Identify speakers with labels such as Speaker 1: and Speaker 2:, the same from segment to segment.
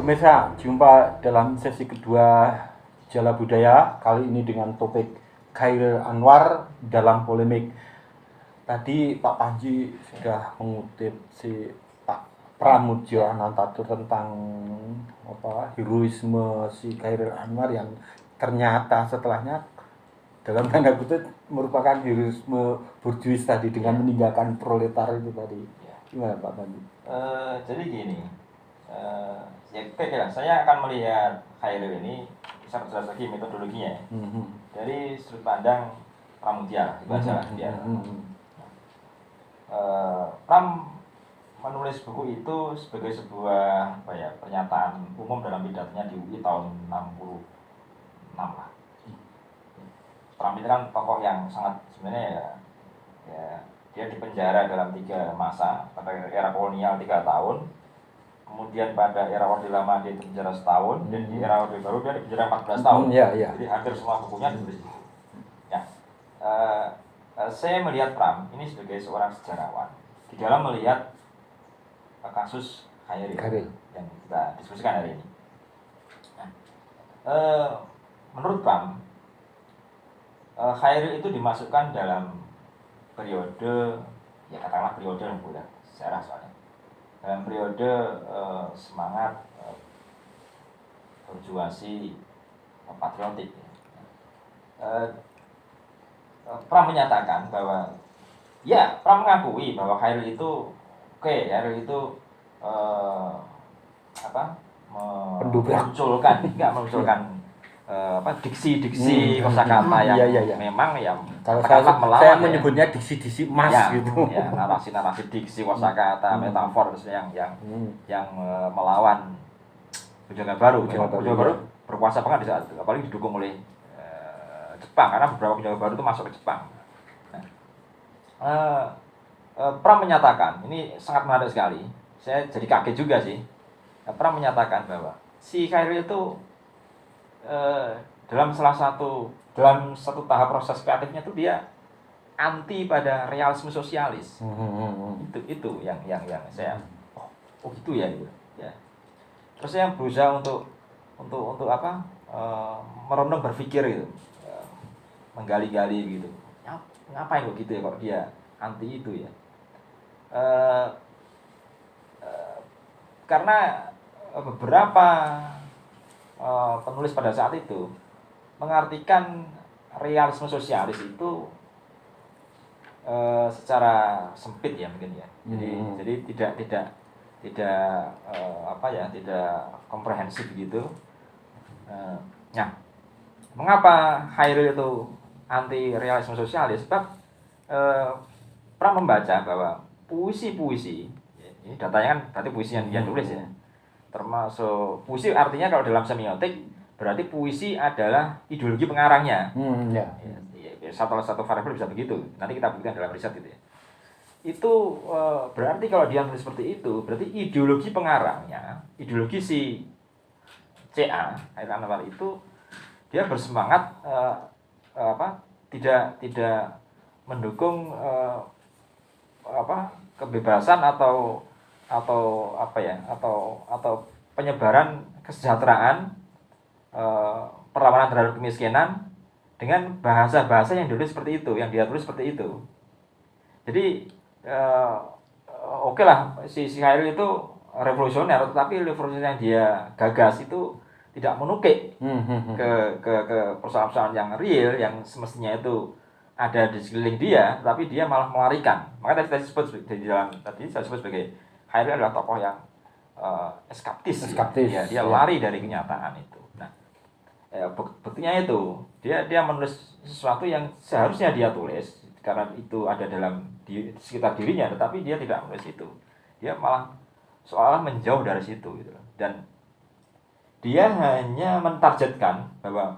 Speaker 1: Pemirsa, jumpa dalam sesi kedua Jala Budaya, kali ini dengan topik Chairil Anwar dalam polemik. Tadi Pak Panji sudah mengutip si Pak Pramudjo Anantatur tentang heroisme si Chairil Anwar yang ternyata setelahnya dalam tanda kutip merupakan heroisme borjuis tadi dengan meninggalkan proletar itu tadi. Gimana Pak Panji?
Speaker 2: Jadi gini, saya akan melihat Chairil ini secara jelas lagi metodologinya ya. Dari sudut pandang Pramudya itu aja biar. Pram menulis buku itu sebagai sebuah pernyataan umum dalam pidatonya di UI tahun 66 lah. Pram ini kan tokoh yang sangat sebenarnya ya dia dipenjara dalam 3 masa. Pada era kolonial 3 tahun, kemudian pada era Orde Lama dia dipenjara setahun, dan di era Orde Baru dia dipenjara 14 tahun. Jadi hampir semua bukunya ditulis itu. Ya, saya melihat Pram ini sebagai seorang sejarawan di dalam melihat kasus Chairil yang kita diskusikan hari ini. Menurut Pram, Chairil itu dimasukkan dalam periode, ya katakanlah periode yang muda sejarah soalnya, dalam periode semangat berjuasi patriotik. Pram menyatakan bahwa Pram mengakui bahwa Chairil itu Chairil itu memunculkan diksi-diksi kosakata yang memang
Speaker 1: kalau saya menyebutnya diksi-diksi emas gitu.
Speaker 2: Ya, narasi-narasi diksi kosakata, metafor yang melawan Penjaga Baru. Penjaga Baru berkuasa banget di saat itu, apalagi didukung oleh Jepang, karena beberapa Penjaga Baru itu masuk ke Jepang. Pram menyatakan, ini sangat menarik sekali, saya jadi kaget juga sih. Pram menyatakan bahwa si Chairil itu dalam satu tahap proses kreatifnya itu dia anti pada realisme sosialis. Itu yang saya gitu ya. Terus saya berusaha untuk merenung, berpikir gitu, menggali-gali gitu. Ngapain kok gitu ya, kok dia anti itu ya? Karena beberapa penulis pada saat itu mengartikan realisme sosialis itu secara sempit ya mungkin ya. Jadi tidak komprehensif gitu. Nah, mengapa Chairil itu anti realisme sosialis? Sebab Pram membaca bahwa puisi-puisi, ini datanya kan berarti puisi yang dia tulis ya, termasuk puisi artinya kalau dalam semiotik berarti puisi adalah ideologi pengarangnya. Satu variabel bisa begitu, nanti kita buktikan dalam riset gitu ya. Itu berarti kalau dia nulis seperti itu, berarti ideologi pengarangnya, ideologi si CA Chairil Anwar itu dia bersemangat tidak mendukung kebebasan atau penyebaran kesejahteraan, perlawanan terhadap kemiskinan dengan bahasa-bahasa yang ditulis seperti itu, yang dia tulis seperti itu. Jadi oke lah, si Chairil itu revolusioner, tetapi revolusi yang dia gagas itu tidak menukik ke persoalan-persoalan yang real, yang semestinya itu ada di sekeliling dia, tapi dia malah melarikan. Maka tadi saya sebut sebagai Chairil adalah tokoh yang eskaptis. Dia lari dari kenyataan itu. Nah, buktinya itu dia menulis sesuatu yang seharusnya dia tulis karena itu ada di sekitar dirinya, tetapi dia tidak menulis itu. Dia malah seolah menjauh dari situ gitu. Dan dia hanya mentargetkan bahwa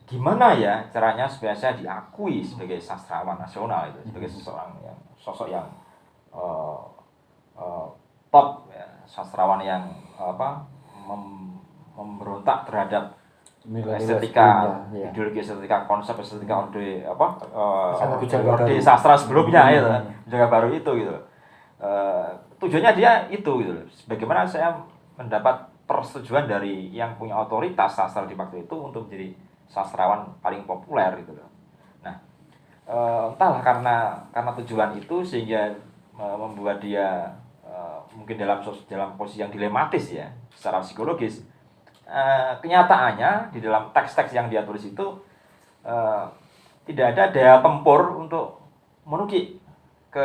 Speaker 2: gimana ya caranya supaya saya diakui sebagai sastrawan nasional itu, sebagai sosok yang top ya, sastrawan yang memberontak terhadap estetika, ideologi estetika, konsep estetika orde sastra sebelumnya itu, Penjaga Baru itu gitu. Tujuannya dia itu gitu. Bagaimana saya mendapat persetujuan dari yang punya otoritas sastra di waktu itu untuk menjadi sastrawan paling populer gitu loh. Nah, entahlah karena tujuan itu sehingga membuat dia mungkin dalam posisi yang dilematis ya secara psikologis. Kenyataannya di dalam teks-teks yang dia tulis itu tidak ada daya tempur untuk menukik ke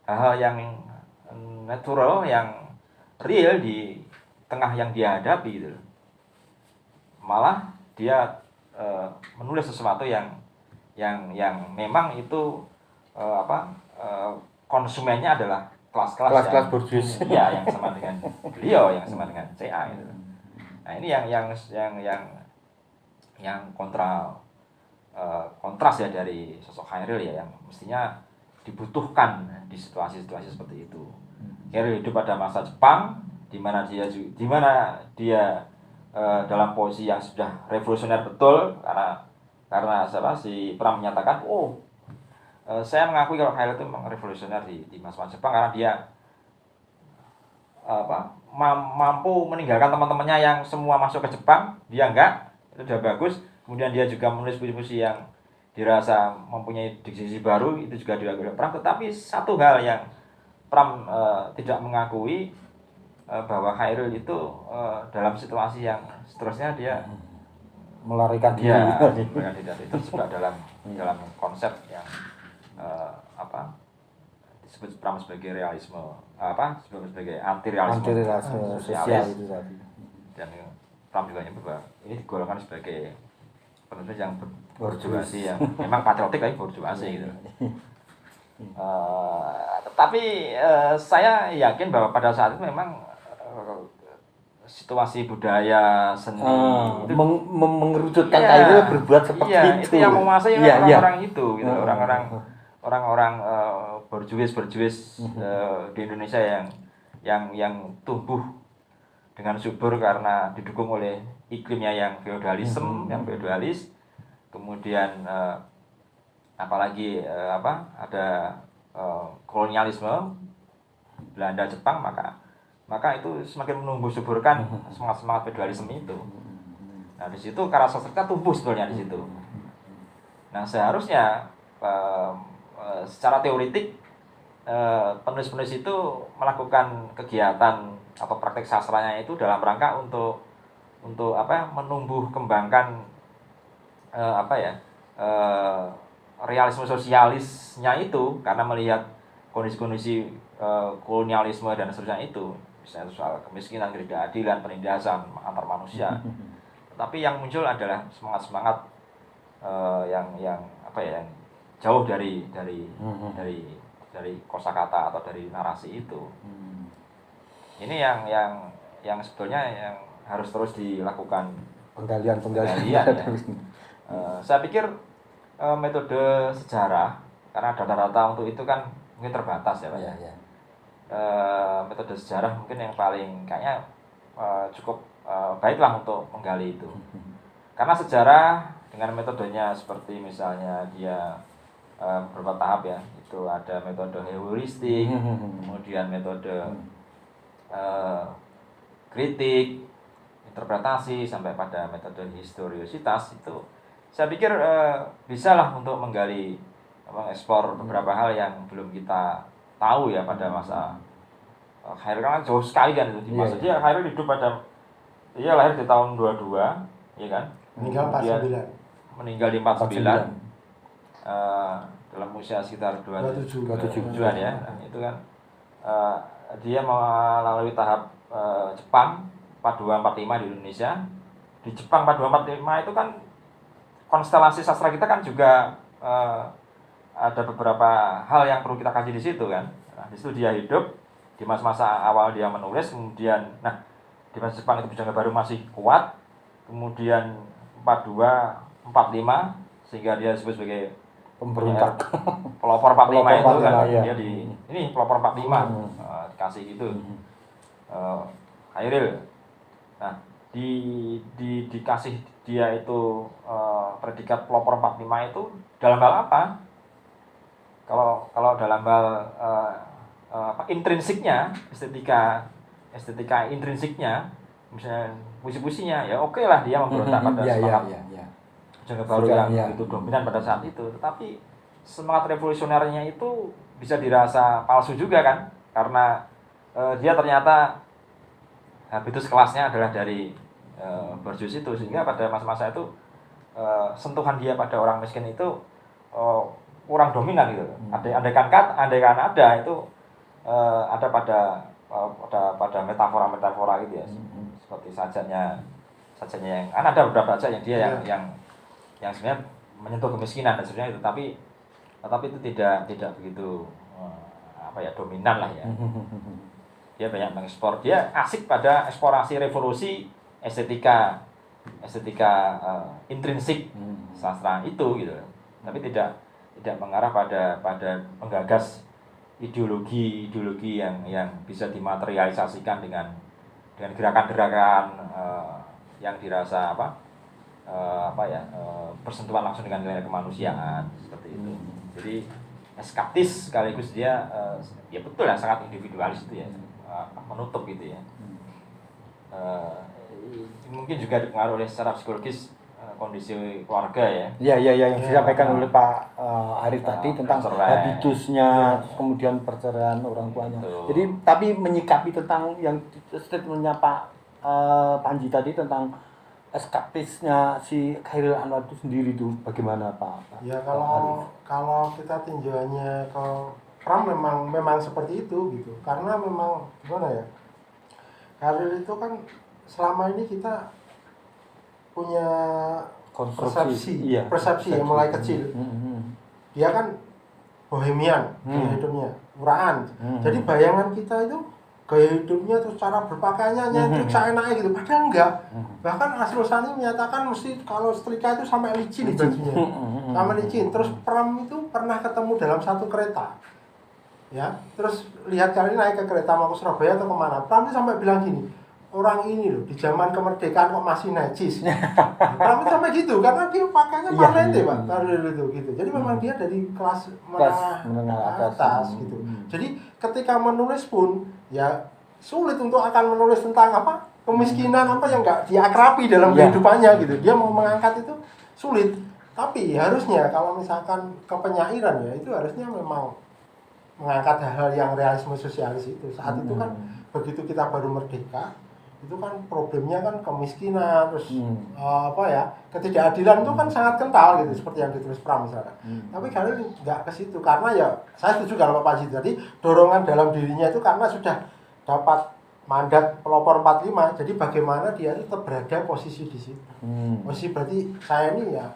Speaker 2: hal-hal yang natural, yang real di tengah yang dia hadapi gitu. Malah dia menulis sesuatu yang memang itu konsumennya adalah kelas-kelas
Speaker 1: borjuis.
Speaker 2: Ya, yang sama dengan beliau, yang sama dengan CA gitu. Nah, ini yang kontras ya dari sosok Khairil ya, yang mestinya dibutuhkan di situasi-situasi seperti itu. Khairil hidup pada masa Jepang di mana dia dalam posisi yang sudah revolusioner betul, karena si Pram menyatakan saya mengakui kalau Khairil itu memang revolusioner di masa Jepang, karena dia mampu meninggalkan teman-temannya yang semua masuk ke Jepang, dia enggak, itu sudah bagus. Kemudian dia juga menulis puisi-puisi yang dirasa mempunyai diksi baru, itu juga dilakukan oleh Pram. Tetapi satu hal yang Pram tidak mengakui, bahwa Khairil itu dalam situasi yang seterusnya dia
Speaker 1: melarikan diri.
Speaker 2: Itu juga dalam konsep yang disebut Pram sebagai realisme, sebagai anti realisme
Speaker 1: sosialis itu tadi.
Speaker 2: Dan Pram juga nyebut bahwa ini digolongkan sebagai penulis yang borjuasi, yang memang patriotik tapi borjuasi gitu. Tetapi saya yakin bahwa pada saat itu memang situasi budaya seni itu
Speaker 1: mengerucutkan Khairil berbuat seperti itu.
Speaker 2: Itu yang menguasai orang-orang itu gitu. Orang-orang borjuis di Indonesia yang tumbuh dengan subur karena didukung oleh iklimnya yang feodalisme, yang feodalis. Kemudian apalagi ada kolonialisme Belanda Jepang, maka itu semakin menumbuh suburkan semangat feodalisme itu. Nah, di situ karya sastra tumbuh sebenarnya di situ. Nah, seharusnya secara teoritik penulis-penulis itu melakukan kegiatan atau praktek sastranya itu dalam rangka untuk menumbuh kembangkan realisme sosialisnya itu, karena melihat kondisi-kondisi kolonialisme dan seterusnya itu, misalnya soal kemiskinan, ketidakadilan, penindasan antar manusia. Tapi yang muncul adalah semangat yang jauh dari kosakata atau dari narasi itu. Ini yang sebetulnya yang harus terus dilakukan
Speaker 1: penggalian
Speaker 2: ya. Saya pikir metode sejarah, karena data-data untuk itu kan mungkin terbatas ya Pak.
Speaker 1: Ya.
Speaker 2: Metode sejarah mungkin yang paling kayaknya cukup baiklah untuk menggali itu. Karena sejarah dengan metodenya seperti misalnya dia beberapa tahap ya, itu ada metode heuristik, kemudian metode kritik, interpretasi, sampai pada metode historiositas. Itu saya pikir bisalah untuk menggali, mengeksplor beberapa hal yang belum kita tahu ya pada masa Khairil, kan jauh sekali kan itu di masa dia. Khairil hidup pada, dia lahir di tahun 22 ya kan, meninggal di 49, dalam usia sekitar 27-an ya. Nah, itu kan dia melalui tahap Jepang 42-45 di Indonesia. Di Jepang 42-45 itu kan konstelasi sastra kita kan juga ada beberapa hal yang perlu kita kaji di situ kan. Nah, di situ dia hidup di masa-masa awal dia menulis, kemudian di masa Jepang itu budaya baru masih kuat, kemudian 42-45 sehingga dia disebut sebagai
Speaker 1: pemberontak,
Speaker 2: pelopor 45 itu kan.
Speaker 1: Ya.
Speaker 2: Dia ini pelopor 45 dikasih gitu. Khairil. Nah, dikasih dia itu predikat pelopor 45 itu dalam hal apa? Kalau dalam hal intrinsiknya, estetika intrinsiknya, misalnya puisi-puisinya ya oke lah dia memberontak pada semangat Orde Baru yang begitu dominan pada saat itu, tetapi semangat revolusionernya itu bisa dirasa palsu juga kan, karena dia ternyata habitus kelasnya adalah dari borjuis itu, sehingga pada masa-masa itu sentuhan dia pada orang miskin itu kurang dominan gitu. Andaikan ada itu ada pada metafora gitu ya, seperti sajanya yang ada beberapa sajak yang dia yang sebenarnya menyentuh kemiskinan dan sebenarnya itu, tapi itu tidak begitu dominan lah ya. Dia banyak mengekspor, dia asik pada eksplorasi revolusi estetika intrinsik sastra itu gitu, tapi tidak mengarah pada penggagas ideologi yang bisa dimaterialisasikan dengan gerakan-gerakan yang dirasa bersentuhan langsung dengan nilai kemanusiaan seperti itu. Jadi eskaptis sekaligus dia ya betul ya sangat individualis itu ya, menutup gitu ya. Mungkin juga dipengaruhi oleh secara psikologis kondisi keluarga ya.
Speaker 1: Iya yang disampaikan oleh Pak Arif tadi tentang habitusnya, kemudian perceraian orang tuanya. Betul. Jadi tapi menyikapi tentang yang statementnya Pak Panji tadi tentang eskapisnya si Chairil Anwar itu sendiri itu bagaimana Pak?
Speaker 3: Ya kalau kita tinjauannya ke Pram memang seperti itu gitu, karena memang gimana ya, Chairil itu kan selama ini kita punya persepsi yang mulai kecil. Dia kan bohemian gaya hidupnya, murahan. Jadi bayangan kita itu gaya hidupnya terus cara berpakaiannya nyentrik seenaknya gitu, padahal enggak. Bahkan Asrul Sani menyatakan mesti kalau setrika itu sampai licin bajunya, sampai licin. Terus Pram itu pernah ketemu dalam satu kereta, ya. Terus lihat kali ini naik ke kereta mau ke Surabaya atau kemana, Pram itu sampai bilang gini, orang ini loh di zaman kemerdekaan kok masih najis. Pram itu sampai gitu karena dia pakainya parlente Pak, itu gitu. Jadi memang dia dari kelas menengah atas gitu. Jadi ketika menulis pun ya sulit untuk akan menulis tentang kemiskinan yang nggak diakrabi dalam kehidupannya gitu. Dia mau mengangkat itu sulit. Tapi harusnya kalau misalkan ke penyairan ya itu harusnya memang mengangkat hal-hal yang realisme sosialis itu. Saat itu kan begitu kita baru merdeka, itu kan problemnya kan kemiskinan, terus ketidakadilan itu kan sangat kental gitu, seperti yang ditulis Pram misalkan. Tapi kali ini nggak ke situ, karena ya saya setuju kalau Pak Panji tadi, dorongan dalam dirinya itu karena sudah dapat mandat pelopor 45, jadi bagaimana dia tetap berada posisi di situ. Posisi berarti saya ini ya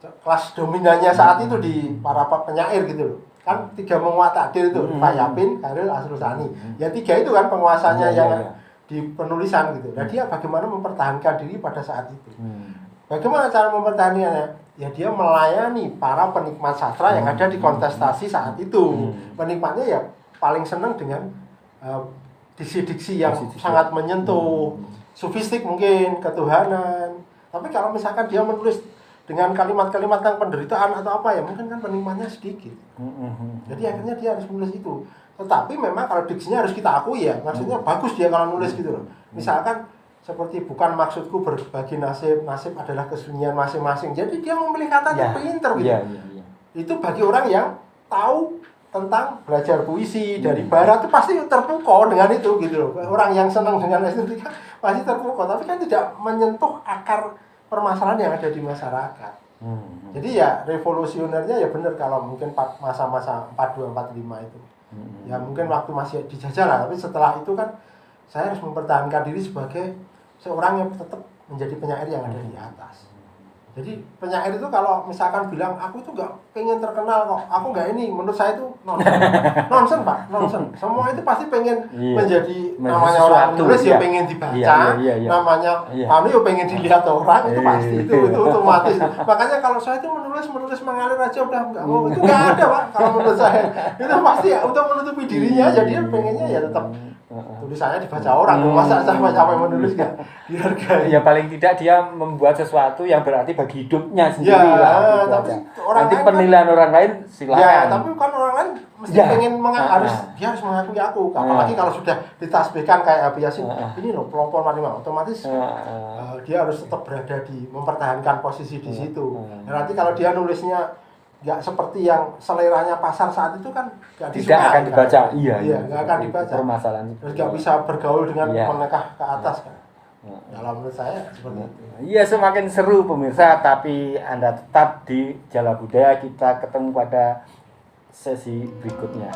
Speaker 3: kelas dominannya saat itu di para penyair gitu loh. Kan 3 menguat takdir itu, Pak Yapin, Chairil, Asrul Sani. Ya 3 itu kan penguasanya yang di penulisan gitu. Nah dia bagaimana mempertahankan diri pada saat itu. Bagaimana cara mempertahankannya? Ya dia melayani para penikmat sastra yang ada di kontestasi saat itu. Penikmatnya ya paling senang dengan diksi-diksi yang sangat menyentuh, sufistik mungkin, ketuhanan. Tapi kalau misalkan dia menulis dengan kalimat-kalimat tentang penderitaan atau apa ya, mungkin kan penikmatnya sedikit. Jadi akhirnya dia harus menulis itu. Tetapi memang kalau diksinya harus kita akui ya, maksudnya bagus dia kalau nulis gitu loh. Misalkan seperti bukan maksudku berbagi nasib adalah kesunyian masing-masing. Jadi dia memilih kata yang pinter gitu. Itu bagi orang yang tahu tentang belajar puisi dari barat itu pasti terpukau dengan itu gitu loh. Orang yang senang dengan estetika pasti terpukau, tapi kan tidak menyentuh akar permasalahan yang ada di masyarakat. Jadi ya revolusionernya ya benar kalau mungkin masa-masa 42 45 itu. Ya mungkin waktu masih dijajah lah, tapi setelah itu kan saya harus mempertahankan diri sebagai seorang yang tetap menjadi penyair yang ada di atas. Jadi penyair itu kalau misalkan bilang aku itu nggak pengen terkenal kok, aku nggak ini, menurut saya itu nonsen Pak, nonsen. Semua itu pasti pengen menjadi namanya orang nulis ya pengen dibaca, namanya kami ya pengen dilihat orang, itu pasti itu otomatis. Makanya kalau saya itu menulis mengalir aja udah nggak mau, itu nggak ada Pak. Kalau menurut saya itu pasti ya untuk menutupi dirinya, jadi dia pengennya ya tetap Tulisannya dibaca orang, masa capek-capek menulis nggak dihargai.
Speaker 1: Ya paling tidak dia membuat sesuatu yang berarti bagi hidupnya sendiri
Speaker 3: Ya,
Speaker 1: lah. Gitu
Speaker 3: tapi
Speaker 1: aja.
Speaker 3: orang
Speaker 1: Nanti
Speaker 3: lain
Speaker 1: penilaian orang lain silakan.
Speaker 3: Ya, tapi kan orang lain mesti
Speaker 1: Ya.
Speaker 3: pengen dia harus mengakui aku. Apalagi kalau sudah ditasbihkan kayak Abi Yasin, ini loh pelopor Marima, otomatis dia harus tetap berada mempertahankan posisi di situ. Nah, nanti kalau dia nulisnya nggak seperti yang seleranya pasar saat itu kan nggak
Speaker 1: Tidak akan dibaca. Iya,
Speaker 3: nggak akan dibaca.
Speaker 1: Permasalahan.
Speaker 3: Terus nggak bisa bergaul dengan
Speaker 1: Iya.
Speaker 3: menekah ke atas kan. Kalau menurut saya seperti itu.
Speaker 1: Iya, semakin seru pemirsa, tapi Anda tetap di Jala Budaya. Kita ketemu pada sesi berikutnya.